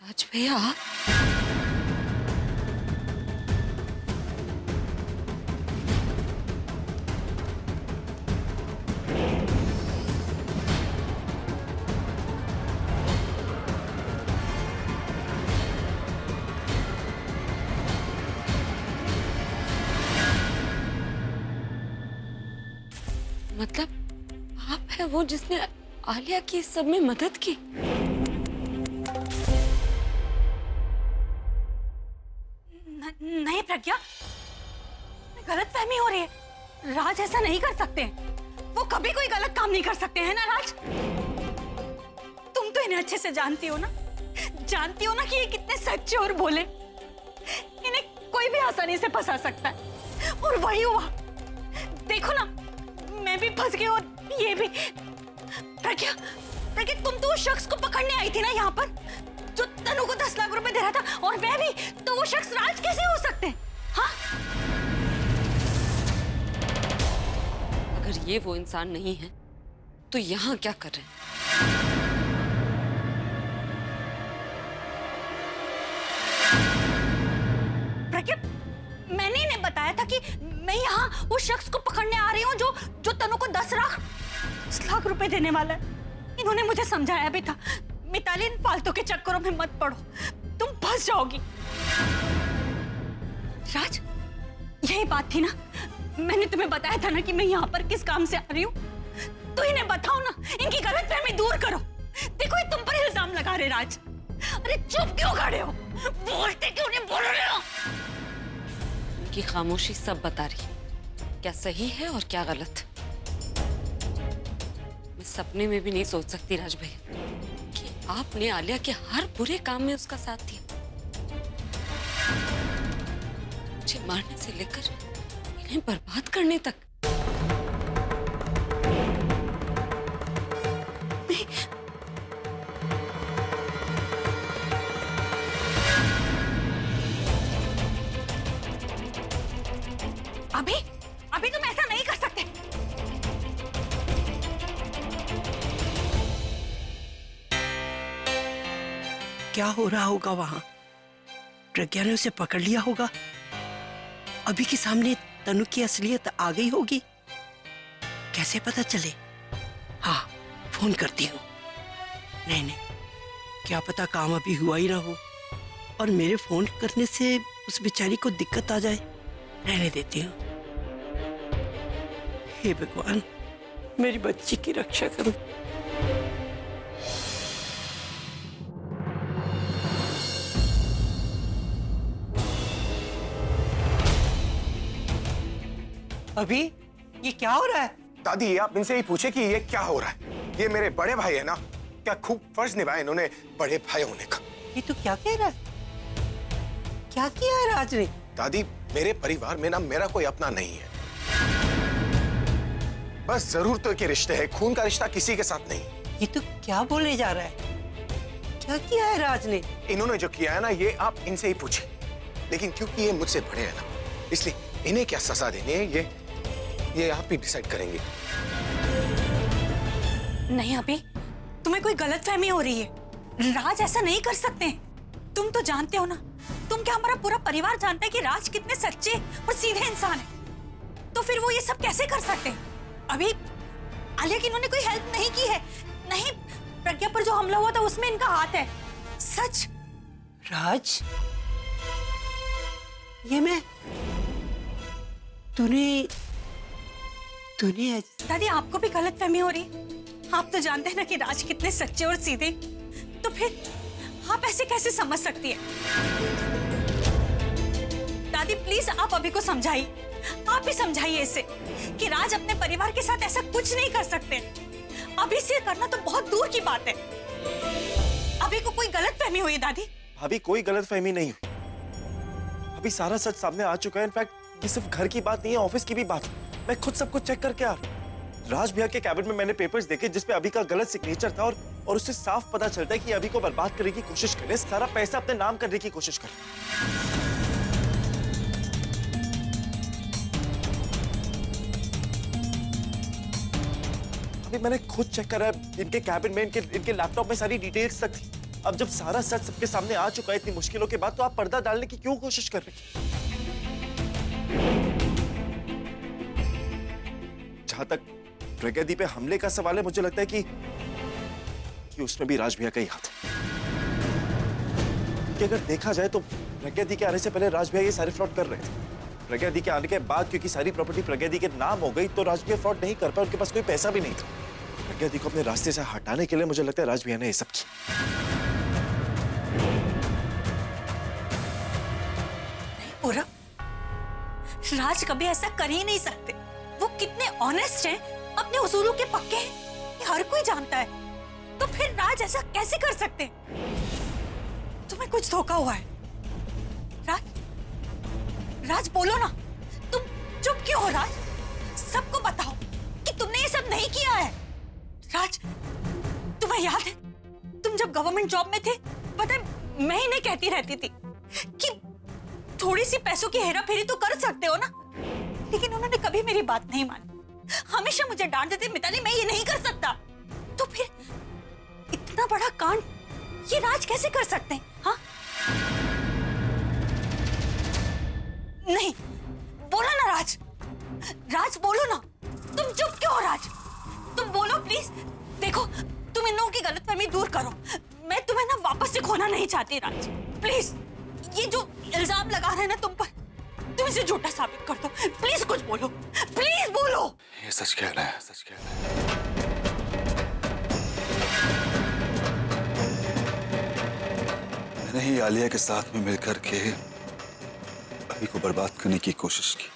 राज भैया, मतलब आप है वो जिसने आलिया की इस सब में मदद की? नहीं प्रज्ञा, गलत फहमी हो रही है। राज ऐसा नहीं कर सकते। वो कभी कोई गलत काम नहीं कर सकते हैं ना राज। तुम तो इन्हें अच्छे से जानती हो ना, जानती हो ना कि ये कितने सच्चे और भोले। इन्हें कोई भी आसानी से फंसा सकता है और वही हुआ। देखो ना, मैं भी फंस गई और ये भी। प्रज्ञा, प्रज्ञा तुम तो उस शख्स को पकड़ने आई थी ना यहाँ पर, जो तनु को 10 लाख रुपए दे रहा था, और मैं भी। तो वो शख्स राज कैसे हो सकते हैं? हाँ? अगर ये वो इंसान नहीं है तो यहाँ क्या कर रहे हैं? प्रज्ञा, मैंने इन्हें बताया था कि मैं यहाँ उस शख्स को पकड़ने आ रही हूँ जो तनु को 10 लाख रुपए देने वाला है। इन्होंने मुझे समझाया भी था, मिताली इन फालतू के चक्करों में मत पड़ो, तुम फंस जाओगी। राज, यही बात थी ना, मैंने तुम्हें बताया था ना कि मैं यहाँ पर किस काम से आ रही हूँ। तो इन्हें बताओ ना, इनकी गलतफहमी दूर करो। देखो ये तुम पर इल्जाम लगा रहे राज। अरे चुप क्यों खड़े हो? बोलते क्यों नहीं बोल रहे हो? उनकी खामोशी सब बता रही है, क्या सही है और क्या गलत। मैं सपने में भी नहीं सोच सकती राज भैया कि आपने आलिया के हर बुरे काम में उसका साथ दिया। मुझे मारने से लेकर इन्हें बर्बाद करने तक। अभी अभी तुम ऐसा नहीं कर सकते। क्या हो रहा होगा वहां? प्रज्ञा ने उसे पकड़ लिया होगा। अभी के सामने तनु की असलियत आ गई होगी। कैसे पता चले? हाँ, फोन करती हूँ। नहीं, क्या पता काम अभी हुआ ही ना हो और मेरे फोन करने से उस बेचारी को दिक्कत आ जाए। रहने देती हूँ। हे भगवान, मेरी बच्ची की रक्षा करो। अभी ये क्या हो रहा है? दादी, ये आप इनसे ही पूछे कि ये क्या हो रहा है। ये मेरे बड़े भाई है ना, क्या खूब फर्ज निभाया इन्होंने बड़े भाई होने का। ये तो क्या कह रहा है? क्या किया है राज ने? दादी, मेरे परिवार में ना मेरा कोई अपना नहीं है। बस जरूरतों के रिश्ते हैं, खून का रिश्ता किसी के साथ नहीं। ये तो क्या बोले जा रहा है? क्या किया है राज ने? इन्होंने जो किया है ना, ये आप इनसे ही पूछे। लेकिन क्योंकि ये मुझसे बड़े हैं ना, इसलिए इन्हें क्या सजा देनी है ये आप ही डिसाइड करेंगे। नहीं अभी, तुम्हें कोई गलतफहमी हो रही है। राज ऐसा नहीं कर सकते। तुम तो जानते हो ना, तुम क्या हमारा पूरा परिवार जानता है कि राज कितने सच्चे और सीधे इंसान है। तो फिर वो ये सब कैसे कर सकते हैं? अभी आलिया की इन्होंने कोई हेल्प नहीं की है। नहीं, प्रज्ञा पर जो हमला हुआ था उसमें इनका हाथ है, सच। राज, ये मैं तूने दादी, आपको भी गलतफहमी हो रही? आप तो जानते हैं ना कि राज कितने सच्चे और सीधे। तो फिर आप ऐसे कैसे समझ सकती है? दादी प्लीज आप अभी को समझाइए। आप ही समझाइए इसे कि राज अपने परिवार के साथ ऐसा कुछ नहीं कर सकते। अभी से करना तो बहुत दूर की बात है। अभी को कोई गलतफहमी हुई दादी? भाभी, कोई गलतफहमी नहीं हुई। अभी सारा सच सामने आ चुका है। इनफैक्ट ये सिर्फ घर की बात नहीं है, ऑफिस की भी बात है। मैं खुद सब कुछ चेक करके आ रहा हूं। राज भैया के कैबिन में मैंने पेपर्स देखे जिसपे अभी का गलत सिग्नेचर था और उससे साफ पता चलता है कि अभी को बर्बाद करने की कोशिश करे, सारा पैसा अपने नाम करने की कोशिश करे। अभी मैंने खुद चेक करा है, इनके कैबिन में, इनके लैपटॉप में सारी डिटेल्स तक थी। अब जब सारा सच सबके सामने आ चुका है इतनी मुश्किलों के बाद, तो आप पर्दा डालने की क्यों कोशिश कर रहे हैं? जहां तक प्रज्ञा दी पे हमले का सवाल है, मुझे लगता है कि उसमें भी राज भैया का ही हाथ है। कि अगर देखा जाए तो प्रज्ञा दी के आने से पहले राज भैया ये सारे फ्रॉड कर रहे थे। प्रज्ञा दी के आने के बाद क्योंकि सारी प्रॉपर्टी प्रज्ञा दी के नाम हो गई, तो राज भैया फ्रॉड नहीं कर पाए, उनके पास कोई पैसा भी नहीं था। प्रज्ञा दी को अपने रास्ते से हटाने के लिए मुझे लगता है राज भैया ने ये सब किया। पूरा राज कभी ऐसा कर ही नहीं सकते। वो कितने ऑनेस्ट हैं, अपने उसूलों के पक्के हैं, ये हर कोई जानता है। तो फिर राज ऐसा कैसे कर सकते? तुम्हें कुछ धोखा हुआ है। राज बोलो ना, तुम चुप क्यों हो राज? सबको बताओ कि तुमने ये सब नहीं किया है। राज, तुम्हें याद है तुम जब गवर्नमेंट जॉब में थे, पता है मैं इन्हें कहती रहती थी कि थोड़ी सी पैसों की हेरा फेरी तो कर सकते हो ना, लेकिन उन्होंने कभी मेरी बात नहीं मानी। हमेशा मुझे डांट देते, मिताली मैं ये नहीं कर सकता। तो फिर इतना बड़ा कांड ये राज कैसे कर सकते हैं? हाँ, नहीं बोलो ना राज, राज बोलो ना। तुम चुप क्यों हो राज? तुम बोलो प्लीज। देखो, तुम इन लोगों की गलतफहमी दूर करो। मैं तुम्हें ना वापस से खोना नहीं चाहती राज, प्लीज। ये जो इल्जाम लगा रहे हैं ना तुम पर, तुम इसे झूठा साबित कर दो। प्लीज कुछ बोलो, प्लीज बोलो। ये सच कह रहा है, सच कह रहा है। मैंने ही आलिया के साथ में मिलकर के अभी को बर्बाद करने की कोशिश की।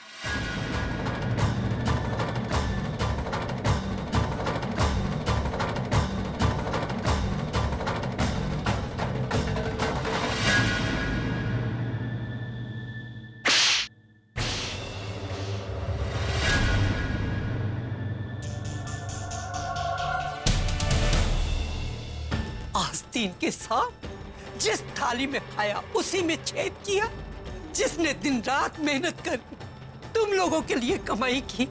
आस्तीन के साथ जिस थाली में खाया उसी में छेद किया। जिसने दिन रात मेहनत कर तुम लोगों के लिए कमाई की,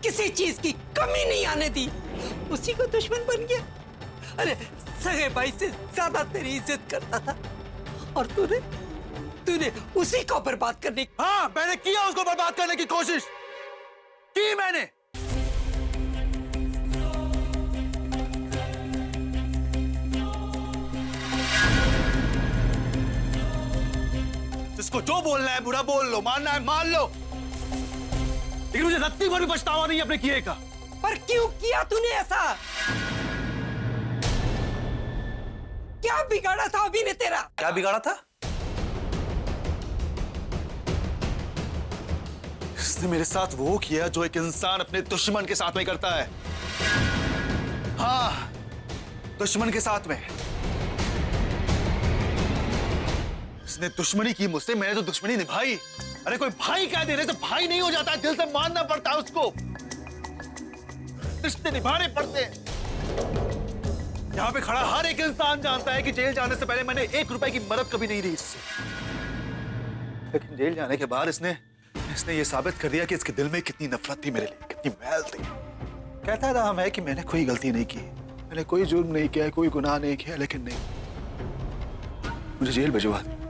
किसी चीज की कमी नहीं आने दी, उसी को दुश्मन बन गया। अरे सगे भाई से ज्यादा तेरी इज्जत करता था, और तूने उसी को बर्बाद करने। हाँ, मैंने किया उसको बर्बाद करने की कोशिश की मैंने। जिसको जो बोलना है बुरा बोल लो, मानना है मान लो, लेकिन मुझे रत्ती भर भी पछतावा नहीं अपने किए का। पर क्यों किया तूने ऐसा? क्या बिगाड़ा था अभी ने तेरा? क्या बिगाड़ा था? इसने मेरे साथ वो किया जो एक इंसान अपने दुश्मन के साथ में करता है। हाँ, दुश्मन के साथ में। इसने दुश्मनी की मुझसे, मैंने तो दुश्मनी निभाई। अरे कोई भाई कह देने से भाई नहीं हो जाता, दिल से मानना पड़ता है उसको, रिश्ते निभाने पड़ते हैं। यहाँ पे खड़ा हर एक इंसान जानता है कि जेल जाने से पहले मैंने 1 रुपए की मदद कभी नहीं दी इससे, लेकिन जेल जाने के बाद इसने ये साबित कर दिया कि इसके दिल में कितनी नफरत थी मेरे लिए, कितनी मैल थी। कहता रहा मैं कि मैंने कोई गलती नहीं की, मैंने कोई जुर्म नहीं किया, कोई गुनाह नहीं किया, लेकिन नहीं, मुझे जेल भिजवा दी।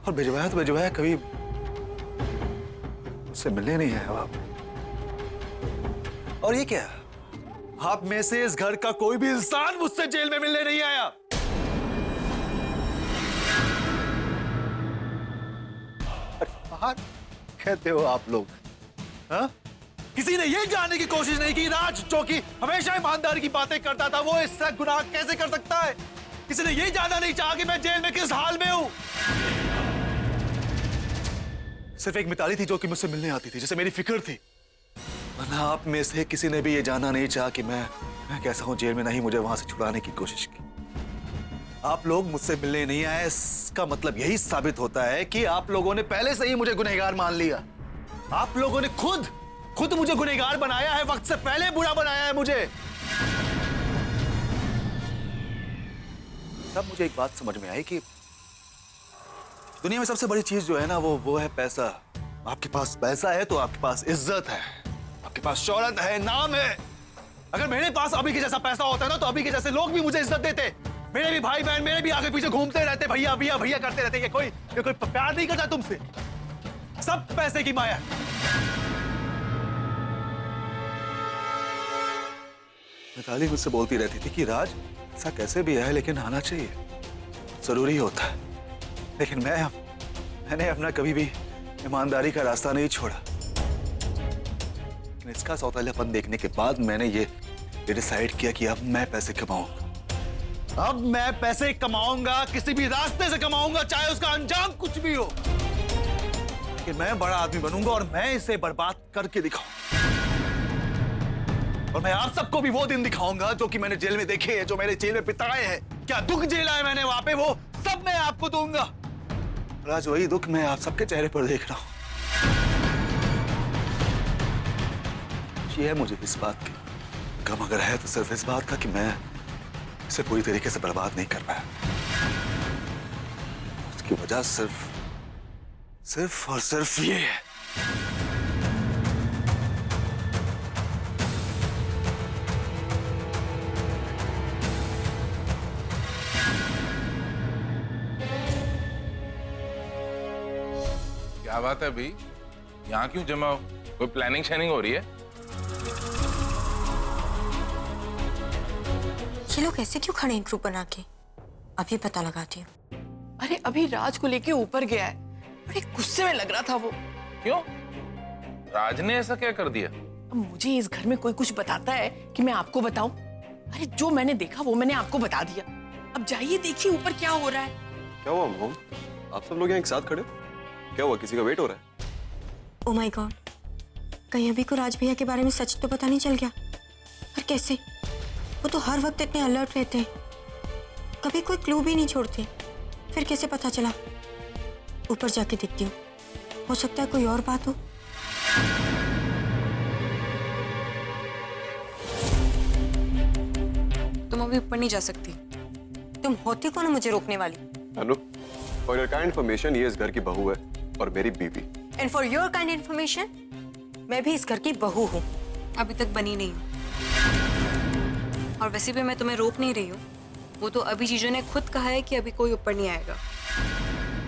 और भिजवाया तो भिजवाया, कभी मुझसे मिलने नहीं आया आप। और ये क्या, आप में से इस घर का कोई भी इंसान मुझसे जेल में मिलने नहीं आया। बाहर कहते हो आप लोग, हाँ? किसी ने ये जानने की कोशिश नहीं की राज, जो कि हमेशा ईमानदारी की बातें करता था, वो इससे गुनाह कैसे कर सकता है? किसी ने ये जानना नहीं चाहा कि मैं जेल में किस हाल में हूं। सिर्फ एक मिताली थी जो कि मुझसे मिलने आती थी, जिसे मेरी फिक्र थी। वरना आप में से किसी ने भी ये जानना नहीं चाहा कि मैं कैसा हूं जेल में। नहीं, मुझे वहां से छुड़ाने की कोशिश की। आप लोग मुझसे मिलने नहीं आए, इसका मतलब यही साबित होता है कि आप लोगों ने पहले से ही मुझे गुनहगार मान लिया। आप लोगों ने खुद मुझे गुनहगार बनाया है, वक्त से पहले बुरा बनाया है मुझे। तब मुझे एक बात समझ में आई कि दुनिया में सबसे बड़ी चीज जो है ना, वो है पैसा। आपके पास पैसा है तो आपके पास इज्जत है, आपके पास शौहरत है, नाम है। अगर मेरे पास अभी के जैसा पैसा होता ना, तो अभी के जैसे लोग भी मुझे इज्जत देते। मेरे भी भाई बहन मेरे भी आगे पीछे घूमते रहते, भैया भैया भैया करते रहते। ये कोई प्यार नहीं करता तुमसे, सब पैसे की माया। मिताली मुझसे बोलती रहती थी कि राज ऐसा कैसे भी है लेकिन आना चाहिए, जरूरी होता है। लेकिन मैंने अपना कभी भी ईमानदारी का रास्ता नहीं छोड़ा। लेकिन इसका सौतेलापन देखने के बाद मैंने ये डिसाइड किया कि अब मैं पैसे कमाऊंगा। अब मैं पैसे कमाऊंगा, किसी भी रास्ते से कमाऊंगा, चाहे उसका अंजाम कुछ भी हो। लेकिन मैं बड़ा आदमी बनूंगा और मैं इसे बर्बाद करके दिखाऊंगा। और मैं आप सबको भी वो दिन दिखाऊंगा जो कि मैंने जेल में देखे हैं, जो मेरे जेल में बिताए हैं। क्या दुख झेला है मैंने वहां पे, वो सब मैं आपको दूंगा। और आज वही दुख मैं आप सबके चेहरे पर देख रहा हूं। ये है मुझे इस बात की गम, अगर है तो सिर्फ इस बात का कि मैं इसे पूरी तरीके से बर्बाद नहीं कर पाया। उसकी वजह सिर्फ और सिर्फ ये है। क्या बात है भाई, यहाँ क्यों जमा हो? कोई प्लानिंग शानिंग हो रही है? ये लोग ऐसे क्यों खड़े हैं ग्रुप बना के? अभी पता लगाती हूँ। अरे अभी राज को लेके ऊपर गया है, बड़े गुस्से में लग रहा था वो। क्यों? राज ने ऐसा क्या कर दिया? अब मुझे इस घर में कोई कुछ बताता है कि मैं आपको बताऊं? अरे जो मैंने देखा वो मैंने आपको बता दिया। अब जाइए देखिए ऊपर क्या हो रहा है। क्या हुआ मोम? आप सब लोग यहाँ एक साथ खड़े हो? क्या हुआ, किसी का वेट हो रहा है? ओह माय गॉड, कहीं अभी को राज भैया के बारे में सच तो पता नहीं चल गया? पर कैसे? वो तो हर वक्त इतने अलर्ट रहते हैं, कभी कोई क्लू भी नहीं छोड़ते। फिर कैसे पता चला? ऊपर जाके देखती हूँ, हो सकता है कोई और बात हो। तुम अभी ऊपर नहीं जा सकती। तुम होती कौन हो मुझे रोकने वाली? अनु, फॉर योर काइंड इन्फॉर्मेशन, ये इस घर की बहू है और मेरी बीवी। And for your kind information, मैं भी इस घर की बहू हूँ। अभी तक बनी नहीं हूँ। और वैसे भी मैं तुम्हें रोक नहीं रही हूँ, वो तो अभी जीजू ने खुद कहा है कि अभी कोई ऊपर नहीं आएगा।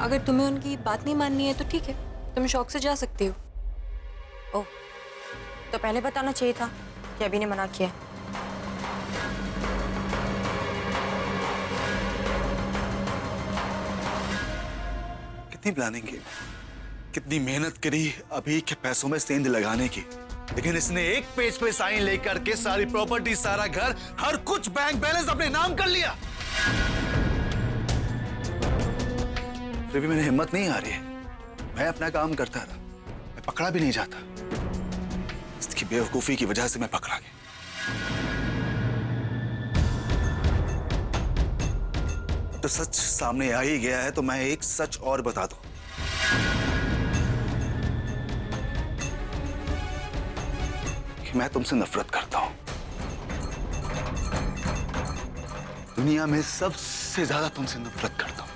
अगर तुम्हें उनकी बात नहीं माननी है तो ठीक है, तुम शौक से जा सकती हो। ओह, तो पहले बताना चाहिए था कि अभी ने मना किया। कितनी प्लानिंग की, कितनी मेहनत करी अभी के पैसों में सेंध लगाने की, लेकिन इसने एक पेज पे साइन लेकर के सारी प्रॉपर्टी, सारा घर, हर कुछ बैंक बैलेंस अपने नाम कर लिया। फिर भी मैंने हिम्मत नहीं हारी है, मैं अपना काम करता रहा, मैं पकड़ा भी नहीं जाता। इसकी बेवकूफी की वजह से मैं पकड़ा गया। तो सच सामने आ ही गया है तो मैं एक सच और बता दूं। कि मैं तुमसे नफरत करता हूं। दुनिया में सबसे ज्यादा तुमसे नफरत करता हूं।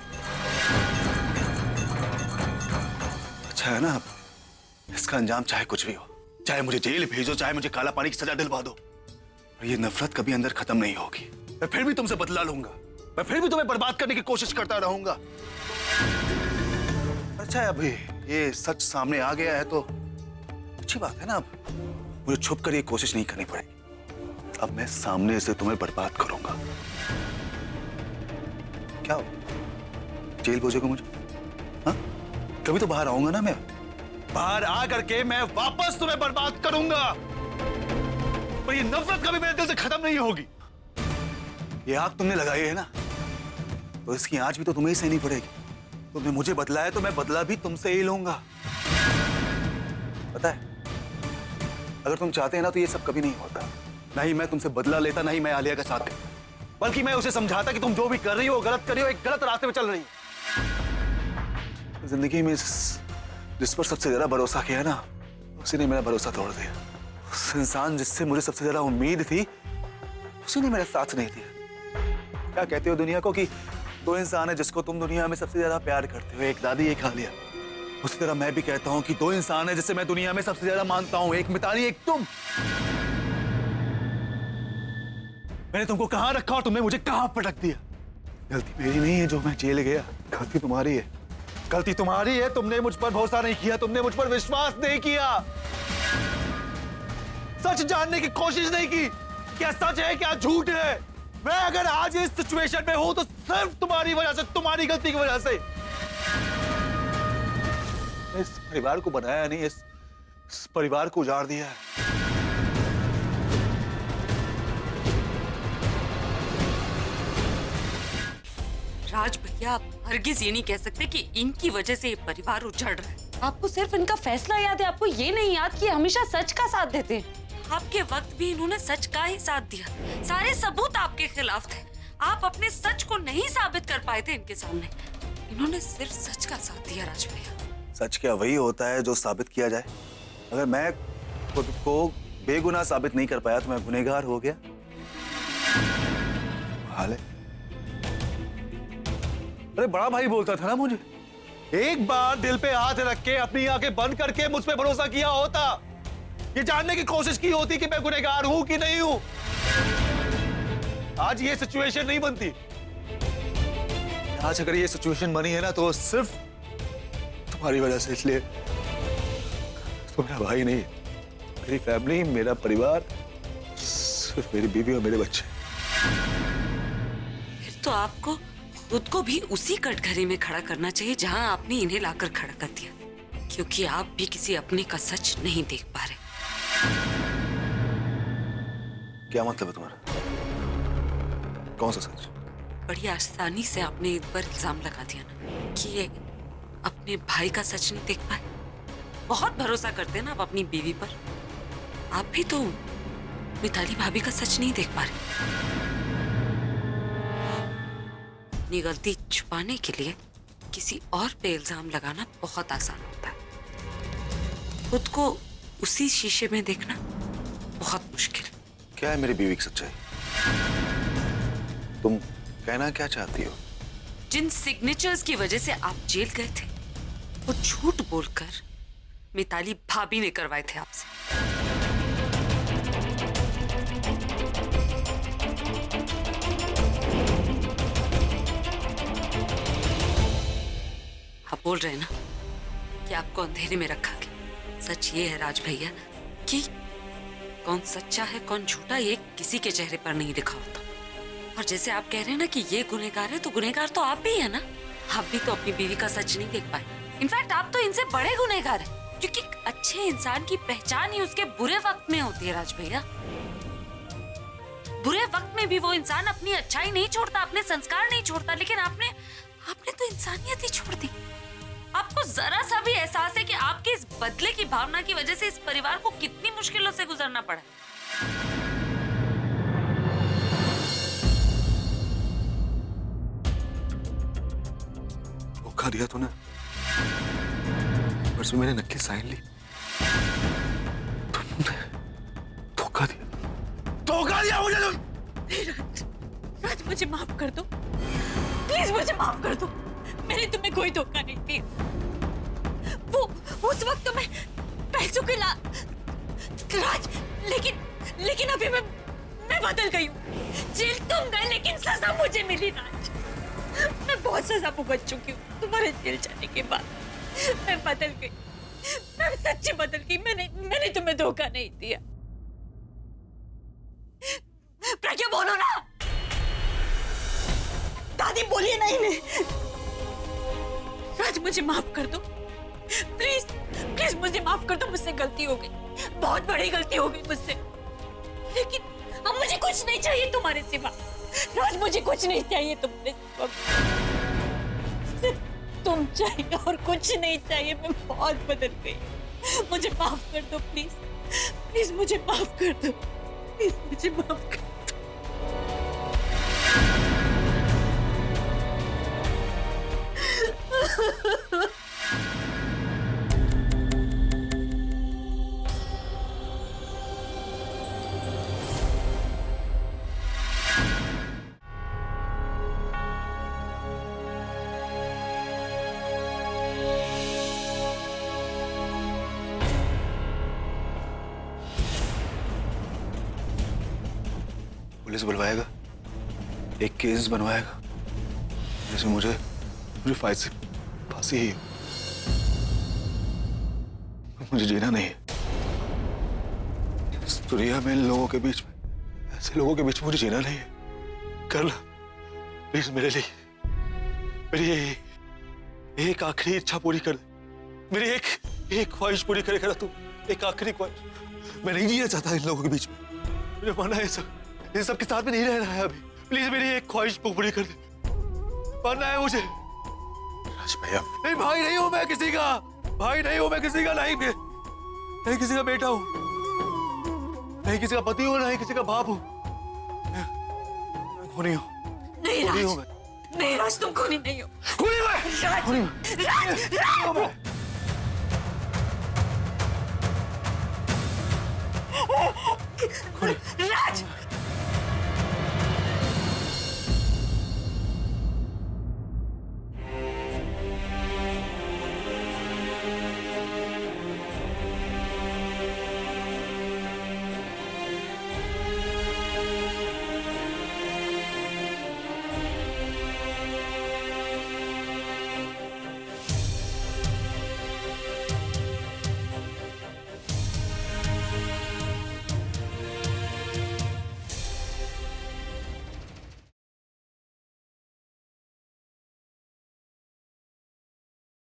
अच्छा है ना, इसका अंजाम चाहे कुछ भी हो, चाहे मुझे जेल भेजो, चाहे मुझे काला पानी की सजा दिलवा दो, ये नफरत कभी अंदर खत्म नहीं होगी। मैं फिर भी तुमसे बदला लूंगा, मैं फिर भी तुम्हें बर्बाद करने की कोशिश करता रहूंगा। अच्छा है अभी ये सच सामने आ गया है तो अच्छी बात है ना, अब मुझे छुप कर ये कोशिश नहीं करनी पड़ेगी। अब मैं सामने से तुम्हें बर्बाद करूंगा। क्या हो, जेल भेजोगे मुझे? हाँ, कभी तो बाहर आऊंगा ना मैं, बाहर आ करके मैं वापस तुम्हें बर्बाद करूंगा। पर ये नफरत कभी मेरे दिल से खत्म नहीं होगी। ये आग तुमने लगाई है ना, तो इसकी आंच भी तो तुम्हें ही सहनी पड़ेगी। तुमने मुझे बदला है तो मैं बदला भी तुमसे ही लूंगा। पता है, अगर तुम चाहते हैं ना तो ये सब कभी नहीं होता। ना ही मैं तुमसे बदला लेता, ना ही मैं आलिया का साथ देता, बल्कि मैं उसे समझाता कि तुम जो भी कर रही हो गलत कर रही हो, एक गलत रास्ते पे चल रही हो। जिंदगी में जिस पर सबसे ज्यादा भरोसा किया ना, उसी ने मेरा भरोसा तोड़ दिया। उस इंसान जिससे मुझे सबसे ज्यादा उम्मीद थी, उसी ने मेरा साथ नहीं दिया। क्या कहते हो दुनिया को कि दो इंसान है जिसको तुम दुनिया में सबसे ज्यादा प्यार करते हो, एक दादी एक आलिया। उसी तरह मैं भी कहता हूं कि दो इंसान है जिसे मैं दुनिया में सबसे ज्यादा मानता हूं, एक मिताली एक तुम। मैंने तुमको कहां रखा और तुमने मुझे कहां पटक दिया। गलती मेरी नहीं है जो मैं जेल गया, गलती तुम्हारी है। गलती तुम्हारी है, तुमने मुझ पर भरोसा नहीं किया, तुमने मुझ पर विश्वास नहीं किया, सच जानने की कोशिश नहीं की, क्या सच है क्या झूठ है। मैं अगर आज इस सिचुएशन में हूं तो सिर्फ तुम्हारी वजह से, तुम्हारी गलती की वजह से। मैं इस परिवार को बनाया नहीं, इस परिवार को उजाड़ दिया है। राज भैया, आप हरगिज ये नहीं कह सकते कि इनकी वजह से ये परिवार उजड़ रहा है। आपको सिर्फ इनका फैसला याद है, आपको ये नहीं याद कि हमेशा सच का साथ देते हैं। आपके वक्त भी इन्होंने सच का ही साथ दिया, सारे सबूत आपके खिलाफ थे, आप अपने सच को नहीं साबित कर पाए थे इनके सामने। इन्होंने सिर्फ सच का साथ दिया राज भैया। सच क्या वही होता है जो साबित किया जाए। अगर मैं खुद को बेगुनाह साबित नहीं कर पाया तो मैं गुनहगार हो गया। हाल है, अरे बड़ा भाई बोलता था ना मुझे, एक बार दिल पे हाथ रख के अपनी आंखें बंद करके मुझ पे भरोसा किया होता, ये जानने की कोशिश की होती कि मैं गुनहगार हूं कि नहीं हूं, आज ये सिचुएशन नहीं बनती। आज अगर ये सिचुएशन बनी है ना तो सिर्फ तुम्हारी वजह से, इसलिए तो मेरा भाई नहीं, मेरी फैमिली, मेरा परिवार, सिर्फ मेरी बीवी और मेरे बच्चे। फिर तो आपको खुद को भी उसी कटघरे में खड़ा करना चाहिए जहां आपने इन्हें लाकर खड़ा कर दिया, क्योंकि आप भी किसी अपने का सच नहीं देख पा रहे। क्या मतलब है तुम्हारा? कौन सा सच? बड़ी आसानी से आपने इन पर इल्जाम लगा दिया ना कि ये अपने भाई का सच नहीं देख पाए। बहुत भरोसा करते हैं ना आप अपनी बीवी पर, आप भी तो मिताली भाभी का सच नहीं देख पा रहे। अपनी गलती छुपाने के लिए किसी और पे इल्जाम लगाना बहुत आसान होता है, खुद को उसी शीशे में देखना बहुत मुश्किल। क्या है मेरी बीवी की सच्चाई? तुम कहना क्या चाहती हो? जिन सिग्नेचर्स की वजह से आप जेल गए थे वो झूठ बोलकर मिताली भाभी ने करवाए थे आपसे। आप बोल रहे हैं ना कि आपको अंधेरे में रखा गया। सच ये है राज भैया कि कौन सच्चा है कौन झूठा ये किसी के चेहरे पर नहीं लिखा होता। और जैसे आप कह रहे हैं ना कि ये गुनहगार है, तो गुनहगार तो आप भी है ना। आप भी तो अपनी बीवी का सच नहीं देख पाए। इनफैक्ट आप तो इनसे बड़े गुनहगार हैं, क्योंकि अच्छे इंसान की पहचान ही उसके बुरे वक्त में होती है राज भैया। बुरे वक्त में भी वो इंसान अपनी अच्छाई नहीं छोड़ता, अपने संस्कार नहीं छोड़ता, लेकिन आपने तो इंसानियत ही छोड़ दी। आपको जरा सा भी एहसास है कि आपकी इस बदले की भावना की वजह से इस परिवार को कितनी मुश्किलों से गुजरना पड़ा। धोखा दिया तूने, परसों मैंने नक्की साइन ली, तुमने धोखा दिया मुझे तुम। राज मुझे माफ कर दो, प्लीज मुझे माफ कर दो। मैंने तुम्हें कोई धोखा नहीं दिया। वो उस वक्त तो मैं पैसों के राज, लेकिन अभी मैं बदल गई हूँ। जेल तुम गए लेकिन सजा मुझे मिली राज। मैं बहुत सजा भुगत चुकी हूँ तुम्हारे जेल जाने के बाद। मैं बदल गई, मैं सच्ची बदल गई। मैंने तुम्हें धोखा नहीं दिया। प्रज्ञा बोलो ना, दादी बोलिए ना इन्हें। राज मुझे माफ कर दो, प्लीज प्लीज मुझे माफ कर दो। मुझसे गलती हो गई, बहुत बड़ी गलती हो गई मुझसे, लेकिन अब मुझे कुछ नहीं चाहिए तुम्हारे सिवा। राज मुझे कुछ नहीं चाहिए तुमसे सिवा, सिर्फ तुम चाहिए और कुछ नहीं चाहिए। मैं बहुत बदल गई, मुझे माफ कर दो प्लीज, प्लीज मुझे माफ कर दो, प्लीज मुझे माफ कर दो। पुलिस बुलवाएगा, एक केस बनवाएगा, जैसे मुझे फांसी ही हो। मुझे जीना नहीं है इस दुनिया में, इन लोगों के बीच में, ऐसे लोगों के बीच में मुझे जीना नहीं है। कर ला प्लीज मेरे लिए, मेरी एक आखिरी इच्छा पूरी कर दे, मेरी एक ख्वाहिश पूरी करेगा तू, एक आखिरी ख्वाहिश। मैं नहीं जीना चाहता इन लोगों के बीच में, मुझे मरना है इन सब के साथ में नहीं रहना है अभी। प्लीज मेरी एक ख्वाहिश पूरी कर दे, मरना है मुझे। राज भैया, नहीं भाई नहीं हूं मैं किसी का, भाई नहीं हूं मैं किसी का, नहीं किसी का बेटा हूं, नहीं किसी का पति हूं, नहीं किसी का बाप हूं, मैं खूनी हूं। नहीं खूनी हूं राज, मैं, नहीं राज, तुम खूनी नहीं हो। खूनी मैं, खूनी मैं, राज, मैं। राज,